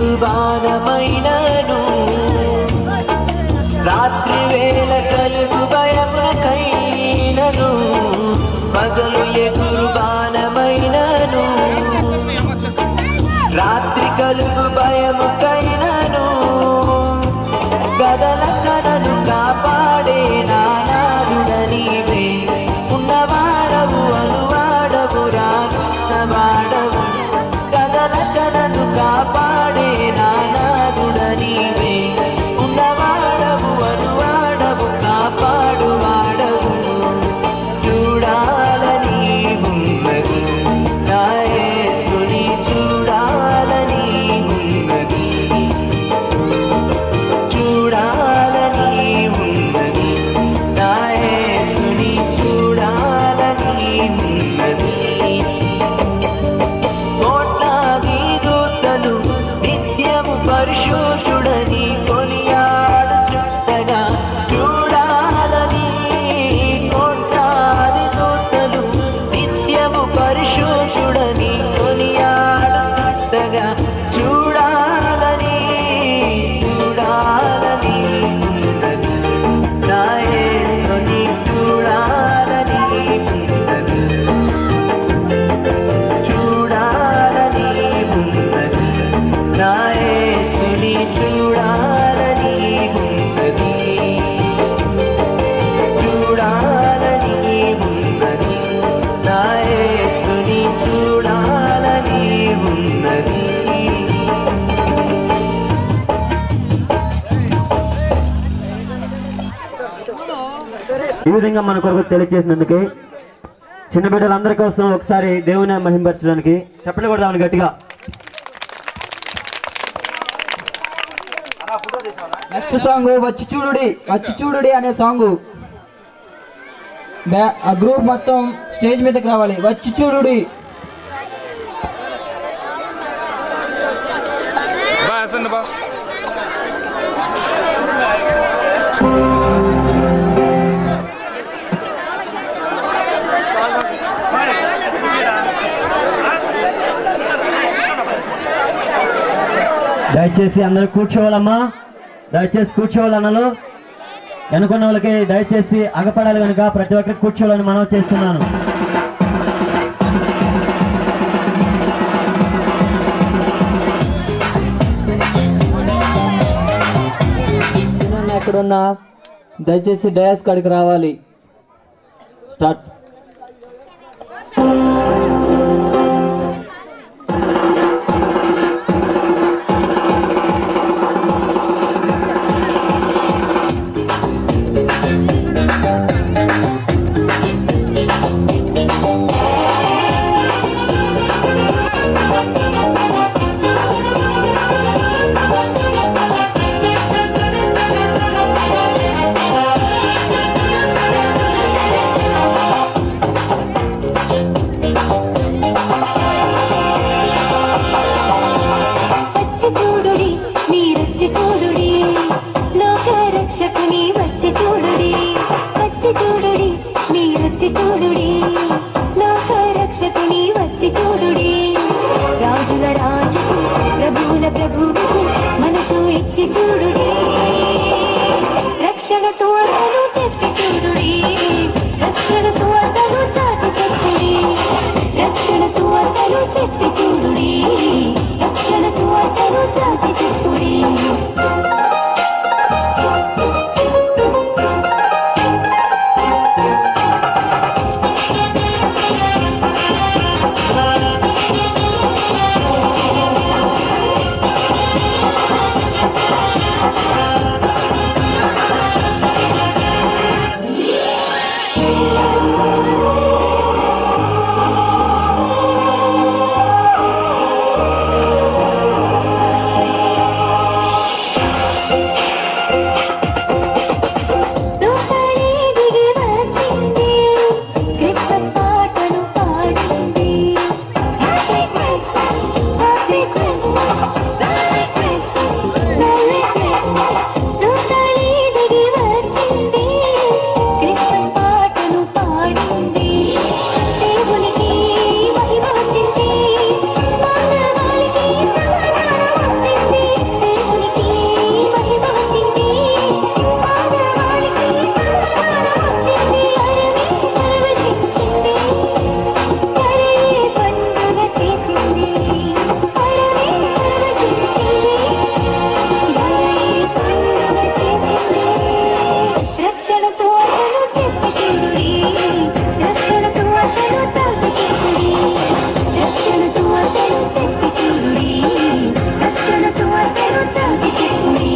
ఎగురు బాణమైనను రాత్రి వేళ కలుగు భయముకైనను పగలు ఎగురు బాణమైనను రాత్రి కలుగు భయముకైనను గదల కనను కాపాడే నానాదుడ నీవే ఉన్నవాడవు అనువాడవు రానున్నవాడవు గదల కనను కాపాడే నానాదుడ నీవే ఉన్నవాడవు అనువాడవు కాపాడువాడవు చూడాలని ఉన్నది నా యేసుని చూడాలని ఉన్నది చూడాలని ఉన్నది నా యేసుని చూడాలని ఉన్నది కోట్లాది దూతలు నిత్యము పరిశుద్ధుడని కొనియాడుచుండగా చూడాలని కోట్లాది దూతలు నిత్యము పరిశుద్ధుడని కొనియాడుచుండగా చూడాలని చూడాలని ఉన్నది నా యేసుని చూడాలని ఉన్నది చూడాలని ఉన్నది నా యేసుని చూడాలని ఉన్నది చూడాలని ఉన్నది నా యేసుని చూడాలని ఉన్నది ఈ విధంగా మన కొరకు తెలియజేసినందుకు చిన్న బిడ్డలందరి కోసం ఒకసారి దేవుని మహింపరచడానికి చెప్పలు కొడదామని గట్టిగా. నెక్స్ట్ సాంగ్ వచ్చి చూడుడి అనే సాంగ్. ఆ గ్రూప్ మొత్తం స్టేజ్ మీదకి రావాలి. వచ్చి చూడుడి. దయచేసి అందరూ కూర్చోవాలమ్మా, దయచేసి కూర్చోవాలన్నలు. వెనుకున్న వాళ్ళకి దయచేసి అగపడాలి కనుక ప్రతి ఒక్కరికి కూర్చోవాలని మనం చేస్తున్నాను. ఎక్కడున్నా దయచేసి డయాస్ కాడికి రావాలి. స్టార్ట్. రాజుల రాజు ప్రభువుల ప్రభువు మనసు ఇచ్చి చూడుడి రక్షణ సువార్తను చెప్పి చూడుడి రక్షణ సువార్తను చాటి చెప్పుడి రక్షణ సువార్తను చెప్పి చూడుడి రక్షణ సువార్తను చాటి చెప్పుడి దేవునికి మహిమ వచ్చింది మానవాళికి సమాధానం వచ్చింది సువార్తను చెప్పి చూడుడి రక్షణ సువార్తను చాటి చెప్పుడి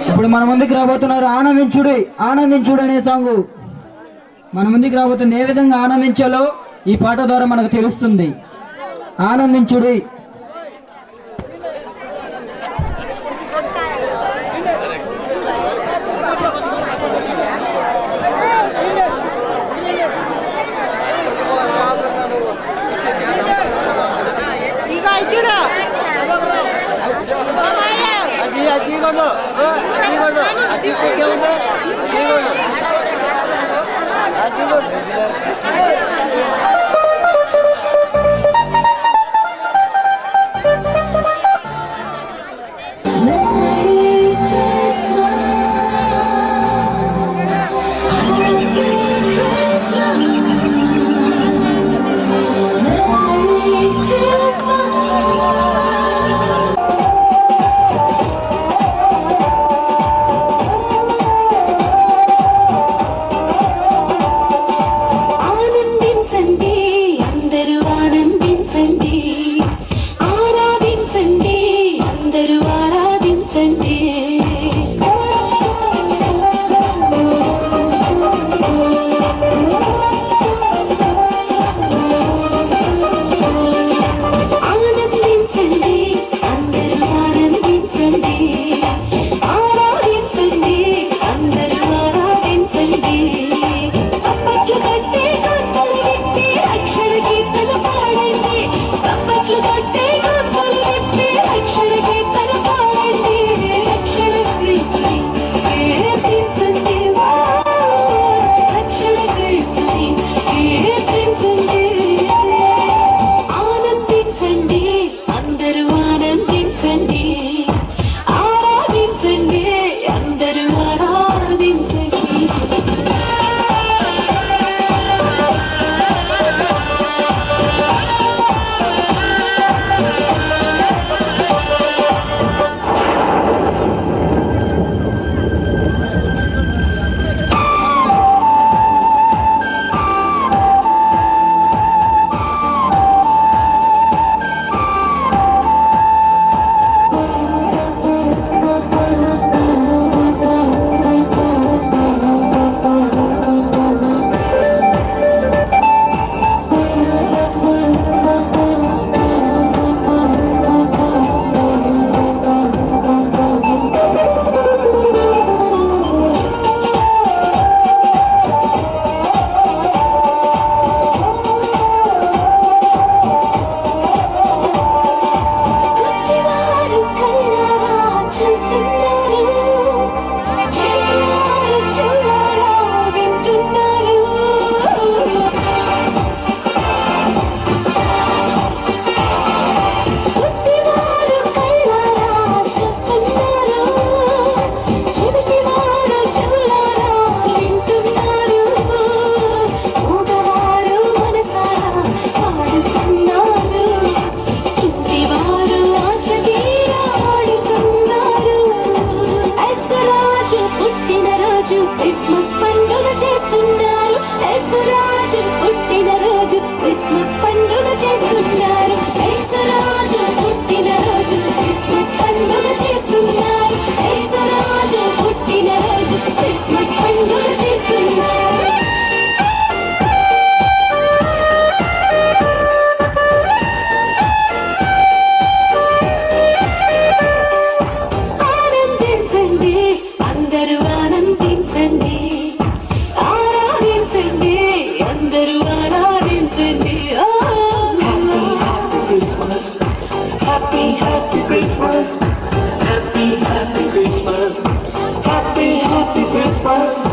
ఇప్పుడు మన ముందుకు రాబోతున్నారు ఆనందించుడి ఆనందించుడు అనే సాంగ్ మన ముందుకు రాబోతుంది. ఏ విధంగా ఆనందించాలో ఈ పాట ద్వారా మనకు తెలుస్తుంది. ఆనందించుడి. happy Christmas. Happy, happy Christmas. Happy, happy Christmas.